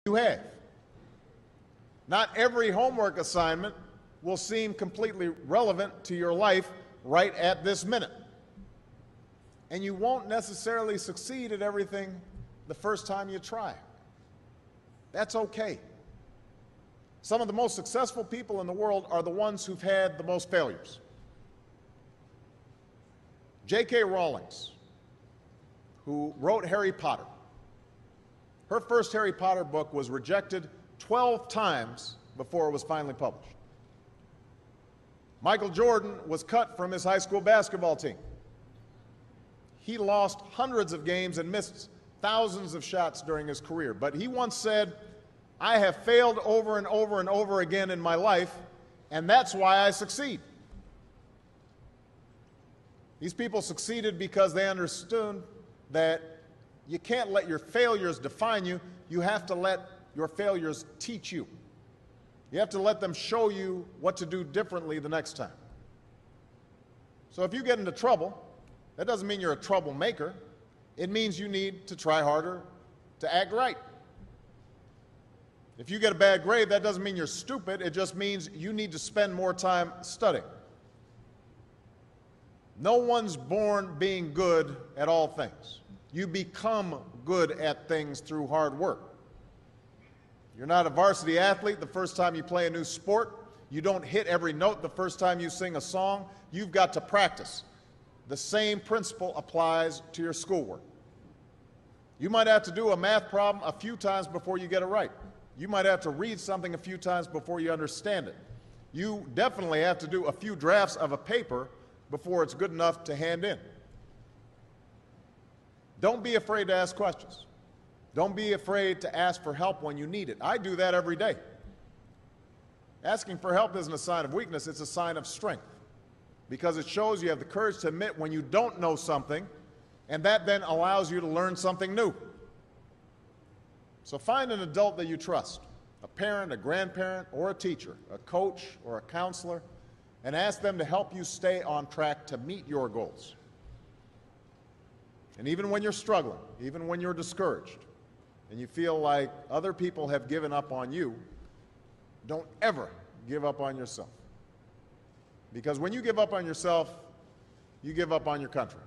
you have. Not every homework assignment will seem completely relevant to your life right at this minute. And you won't necessarily succeed at everything the first time you try. That's okay. Some of the most successful people in the world are the ones who've had the most failures. J.K. Rowling, who wrote Harry Potter, her first Harry Potter book was rejected 12 times before it was finally published. Michael Jordan was cut from his high school basketball team. He lost hundreds of games and missed thousands of shots during his career. But he once said, "I have failed over and over and over again in my life, and that's why I succeed." These people succeeded because they understood that you can't let your failures define you. You have to let your failures teach you. You have to let them show you what to do differently the next time. So if you get into trouble, that doesn't mean you're a troublemaker. It means you need to try harder to act right. If you get a bad grade, that doesn't mean you're stupid. It just means you need to spend more time studying. No one's born being good at all things. You become good at things through hard work. You're not a varsity athlete the first time you play a new sport. You don't hit every note the first time you sing a song. You've got to practice. The same principle applies to your schoolwork. You might have to do a math problem a few times before you get it right. You might have to read something a few times before you understand it. You definitely have to do a few drafts of a paper before it's good enough to hand in. Don't be afraid to ask questions. Don't be afraid to ask for help when you need it. I do that every day. Asking for help isn't a sign of weakness, it's a sign of strength, because it shows you have the courage to admit when you don't know something, and that then allows you to learn something new. So find an adult that you trust, a parent, a grandparent, or a teacher, a coach, or a counselor, and ask them to help you stay on track to meet your goals. And even when you're struggling, even when you're discouraged, and you feel like other people have given up on you, don't ever give up on yourself. Because when you give up on yourself, you give up on your country.